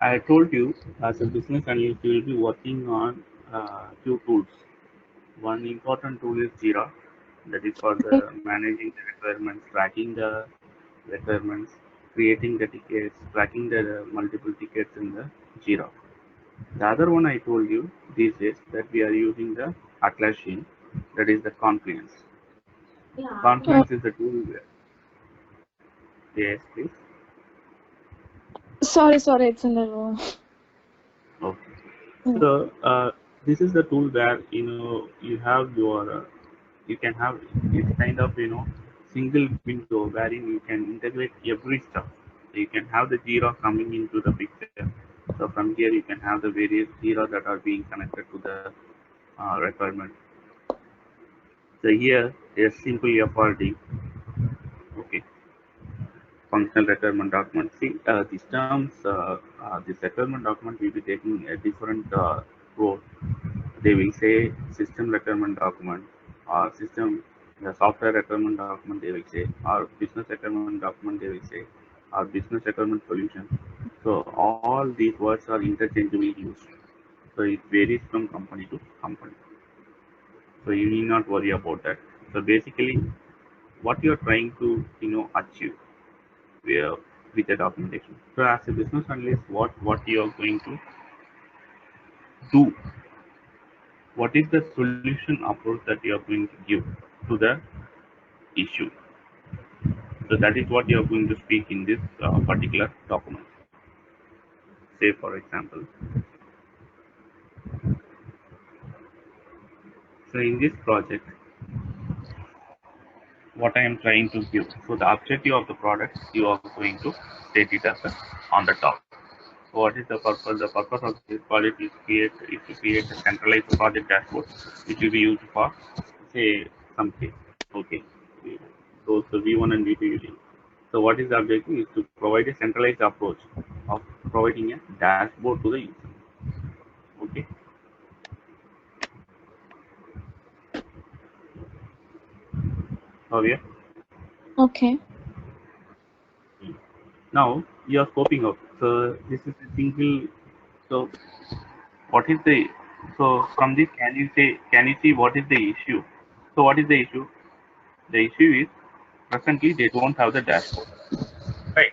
I told you as a business analyst, you will be working on two tools. One important tool is Jira, that is for the managing the requirements, tracking the requirements, creating the tickets, tracking the multiple tickets in the Jira. The other one I told you these days that we are using the Atlassian, that is the Confluence. Uh, Confluence is the tool. Yes, please. sorry, it's in the room. Okay. Mm. So this is the tool where you have your you can have it's kind of single window wherein you can integrate every stuff. So you can have the Jira coming into the picture. So from here you can have the various Jira that are being connected to the requirement. So here is simple FRD. Okay, functional requirement document. See, these terms, this requirement document will be taking a different role. They will say system requirement document or system the software requirement document they will say or business requirement document they will say or business requirement solution. So all these words are interchangeably used. So it varies from company to company. So you need not worry about that. So basically, what you are trying to achieve uh, with the documentation. So as a business analyst, what you are going to do, what is the solution approach that you are going to give to the issue. So that is what you are going to speak in this particular document. Say for example, so in this project, what I am trying to give. So the objective of the product, you are going to state it as on the top. So what is the purpose? The purpose of this project is to create a centralized project dashboard, which will be used for say some case. Okay, those the V1 and V2 using. So what is the objective? Is to provide a centralized approach of providing a dashboard to the user. Okay. Oh yeah. Okay. Now you are scoping out. So this is a single. So what is the so from this can you see what is the issue? So what is the issue? The issue is presently they don't have the dashboard. Right.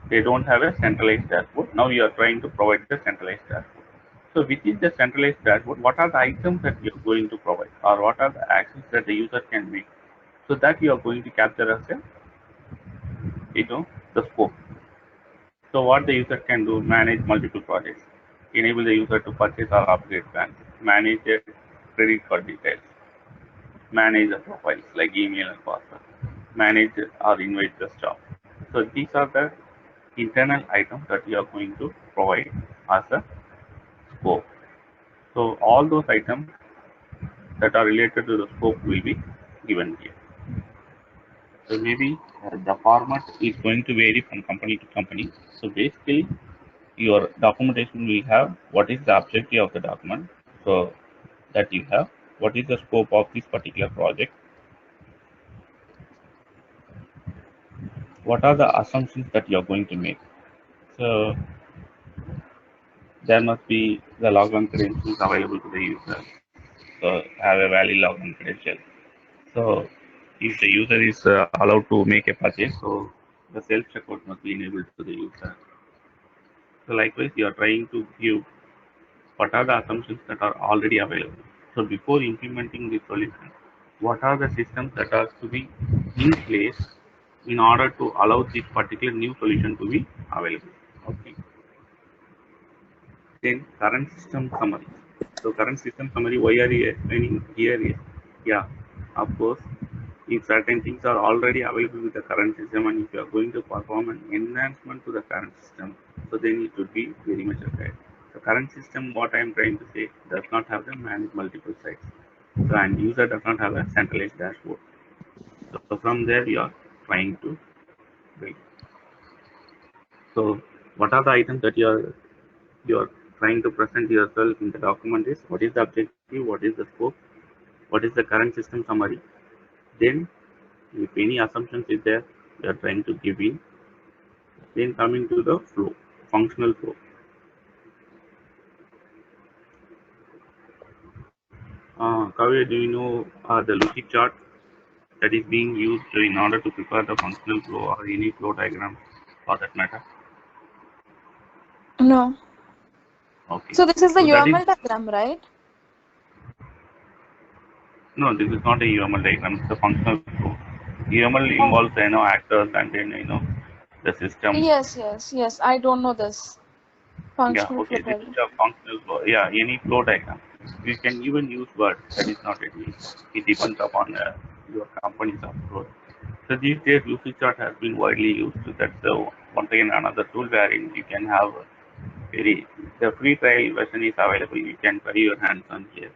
They don't have a centralized dashboard. Now you are trying to provide the centralized dashboard. So within the centralized dashboard, what are the items that you are going to provide, or what are the actions that the user can make? So that you are going to capture as a the scope. So what the user can do, manage multiple projects, enable the user to purchase or upgrade plans, manage their credit card details, manage the profiles like email and password, manage or invite the staff. So these are the internal items that you are going to provide as a scope. So all those items that are related to the scope will be given here. So maybe the format is going to vary from company to company. So basically, your documentation will have what is the objective of the document. So that you have what is the scope of this particular project, what are the assumptions that you are going to make. So there must be the login credentials available to the user. So have a valid login credential. So if the user is allowed to make a purchase, so the self checkout must be enabled to the user. So likewise, you are trying to give what are the assumptions that are already available. So before implementing the solution, what are the systems that are to be in place in order to allow this particular new solution to be available. Okay. Then current system summary. So current system summary, why are you explaining here is, yeah, of course, if certain things are already available with the current system and if you are going to perform an enhancement to the current system, so then it would be very much required. The current system, what I am trying to say, does not have the manage multiple sites. So and user does not have a centralized dashboard. So from there you are trying to build. So what are the items that you are trying to present yourself in the document is what is the objective, what is the scope, what is the current system summary. Then if any assumptions is there, you are trying to give in. Then coming to the flow, functional flow. Kavya, do you know the Lucid chart that is being used in order to prepare the functional flow or any flow diagram for that matter? No. Okay. So this is the So that is UML diagram, right? no, this is not a UML diagram. It's a functional flow. UML Oh, involves actors and then the system. yes. I don't know this. Yeah. Functional flow Okay. This is diagram. a functional flow. Yeah. Any flow diagram. You can even use Word. That is not a deal. It depends upon your company's approach. So these days, Lucid Chart has been widely used. So that's once again another tool wherein you can have very the free trial version is available. You can try your hands on here.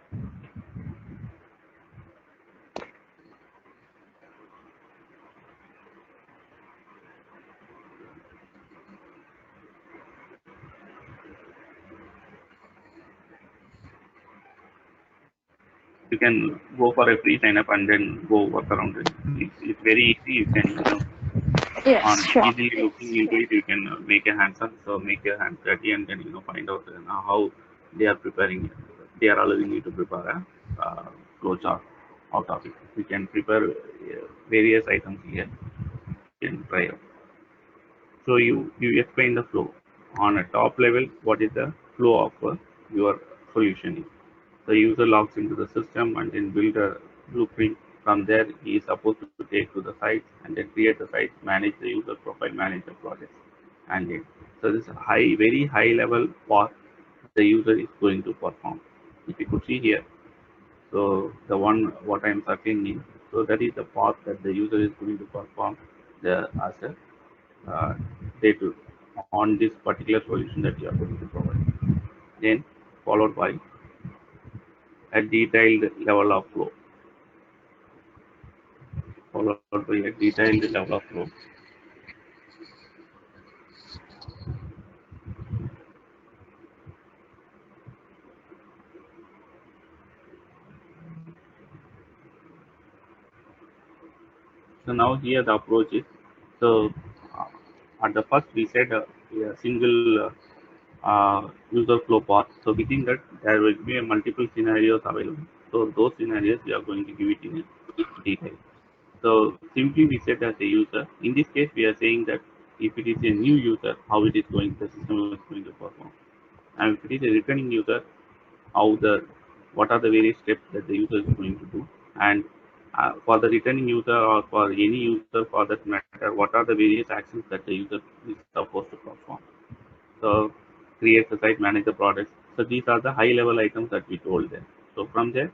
You can go for a free sign up and then go work around it. It's very easy. You can Yes, on sure. easily looking into it, you can make a hands on, so make a hands dirty and then find out how they are preparing it. They are allowing you to prepare a flow chart out of it. You can prepare various items here. You can try out. So you explain the flow on a top level. What is the flow of your solution is. The user logs into the system and then build a blueprint. From there, he is supposed to take to the site and then create the site, manage the user profile, manage the project, and then so this very high level path the user is going to perform. If you could see here, so the one what I am searching in, so that is the path that the user is going to perform the as a data on this particular solution that you are going to provide. Then followed by a detailed level of flow, followed by a detailed level of flow. So now here the approach is, so uh, at the first we said a single user flow path. So within that there will be a multiple scenarios available. So those scenarios we are going to give it in a detail. So simply we said as a user, in this case we are saying that if it is a new user, how it is going, the system is going to perform. And if it is a returning user, how the what are the various steps that the user is going to do, and for the returning user or for any user for that matter, what are the various actions that the user is supposed to perform. So create the site, manage the products. So these are the high level items that we told them. So from there,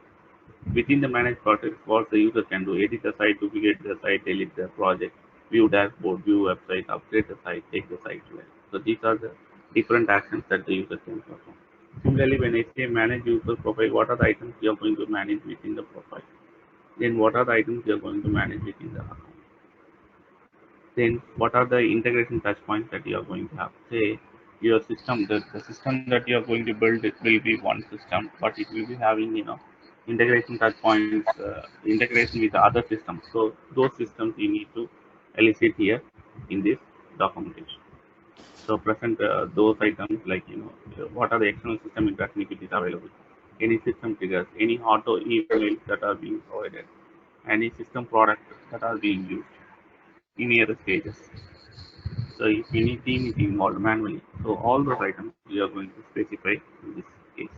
within the managed project, what the user can do: edit the site, duplicate the site, delete the project, view dashboard, view website, upgrade the site, take the site live. So these are the different actions that the user can perform. Similarly, when I say manage user profile, what are the items you are going to manage within the profile? Then what are the items you are going to manage within the account? Then what are the integration touch points that you are going to have? Say your system, the system that you are going to build, it will be one system, but it will be having integration touch points, integration with other systems. So those systems you need to elicit here in this documentation. So present those items like what are the external system interaction if it is available, any system triggers, any auto emails that are being provided, any system products that are being used in other stages. So if any team is involved manually, so all those items we are going to specify in this case.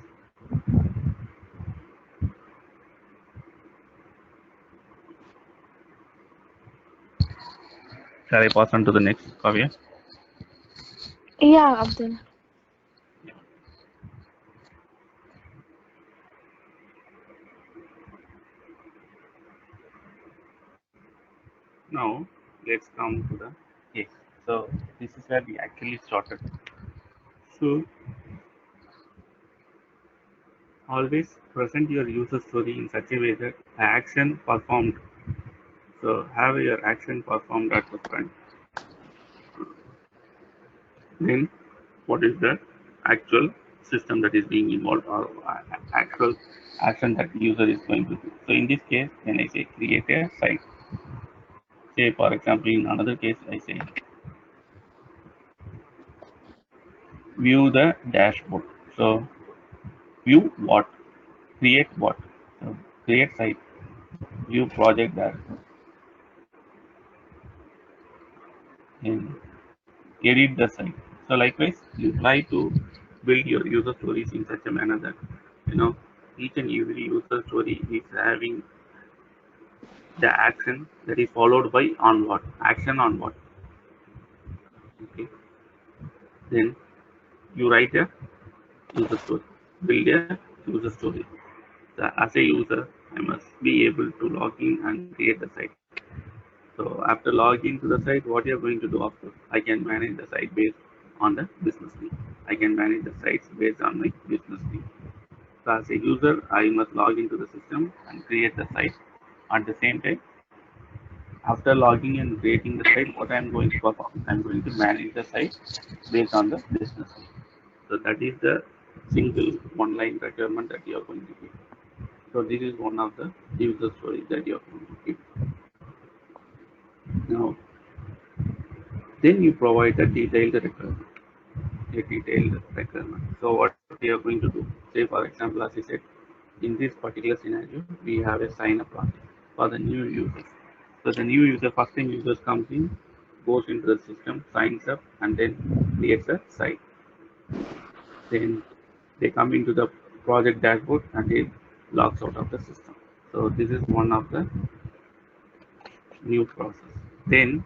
Shall I pass on to the next, Kavya? Yeah, Abdul. Now let's come to the case. So this is where we actually started. So always present your user story in such a way that action performed. So have your action performed at the front. Then what is the actual system that is being involved or actual action that the user is going to do. So in this case, when I say create a site, say for example in another case I say view the dashboard. So view what? Create what? So create site, view project dashboard, and edit the site. So likewise, you try to build your user stories in such a manner that you know each and every user story is having the action that is followed by on what action on what. Okay, then you write a user story, build a user story. So as a user, I must be able to log in and create the site. So after logging to the site, what you're going to do after? I can manage the site based on the business need. I can manage the sites based on my business need. So as a user, I must log into the system and create the site. At the same time, after logging and creating the site, what I'm going to perform? I'm going to manage the site based on the business need. So that is the single one-line requirement that you are going to give. So this is one of the user stories that you are going to give. Now, then you provide a detailed requirement. So what we are going to do? Say for example, as I said, in this particular scenario, we have a sign up process for the new users. So the new user, first time users comes in, goes into the system, signs up, and then creates a site. Then they come into the project dashboard and it logs out of the system. So this is one of the new process. Then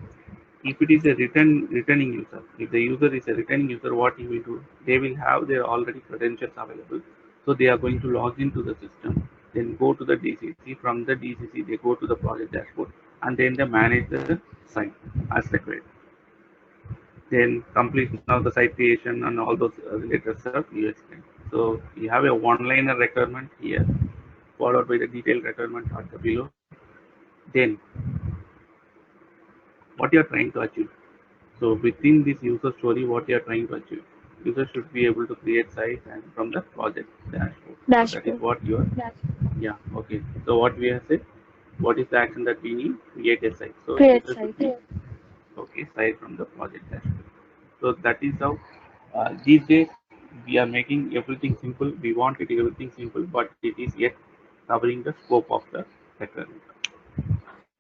if it is a returning user, if the user is a returning user, what he will do? They will have their already credentials available. So they are going to log into the system, then go to the DCC. From the DCC, they go to the project dashboard, and then they manage the site as required. Then completion of the site creation and all those related stuff you explain. So you have a one-liner requirement here, followed by the detailed requirement at the below. Then what you are trying to achieve. So within this user story, what you are trying to achieve, user should be able to create sites and from the project dashboard. So that is Dashboard. what you are. Yeah. Okay. So what we have said, what is the action that we need? Create a site. So Create user should site. be okay site from the project dashboard. So that is how these days we are making everything simple. We want it everything simple, but it is yet covering the scope of the requirement.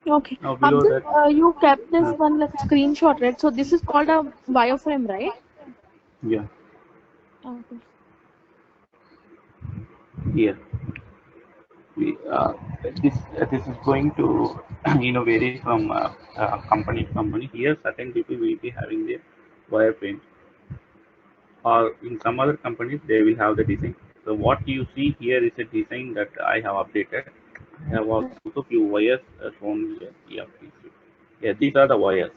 Okay. Now below Abdul, that, you kept this one like screenshot, right? So this is called a wireframe, right? yeah, Okay. here we this is going to vary from company to company. Here certain people will be having their wireframe, or in some other companies they will have the design. So what you see here is a design that I have updated. I have also few wires shown here. Yeah, please. Yeah, these are the wires.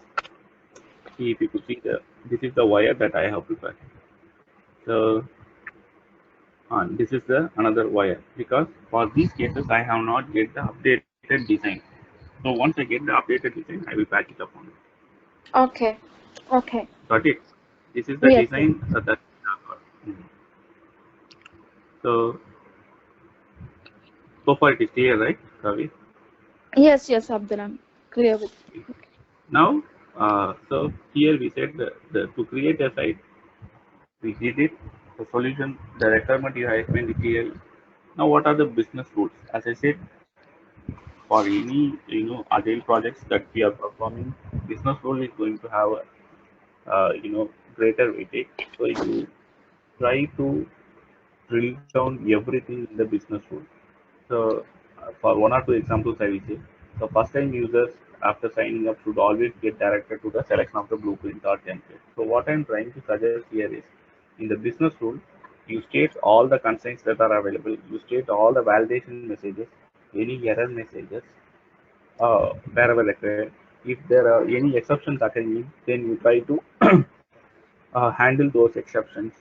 See if you could see this is the wire that I have prepared. So this is the another wire, because for these cases I have not get the updated design. So once I get the updated design, I will patch it up on it. Okay. Okay. Got it? This is the Yes, yes. design that I have got. So so far it is clear, right, Ravi? Yes, yes, Abdul. I'm clear with. Now, so here we said to create a site, we did it. The solution, the requirement you have explained it clearly. Now, what are the business rules? As I said, for any agile projects that we are performing, business rule is going to have greater weightage. So you try to drill down everything in the business rule. So for one or two examples, I will say. So first time users after signing up should always get directed to the selection of the blueprint or template. So what I'm trying to suggest here is, in the business rule, you state all the constraints that are available. You state all the validation messages, any error messages, wherever required. If there are any exceptions occurring, then you try to handle those exceptions.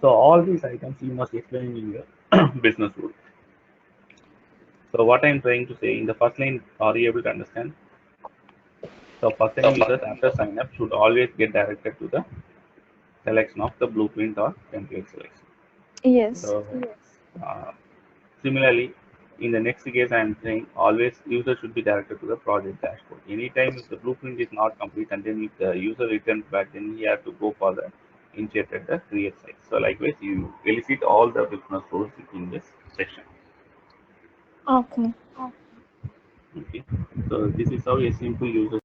So all these items you must explain in your business rule. So what I'm trying to say in the first line, are you able to understand? So first time users after sign up should always get directed to the selection of the blueprint or template selection. Yes. So uh, similarly, in the next case, I am saying always user should be directed to the project dashboard. Anytime if the blueprint is not complete and then if the user returns back, then he has to go for the injected the create site. So likewise, you elicit all the business rules in this section. Okay. Okay. So this is how a simple user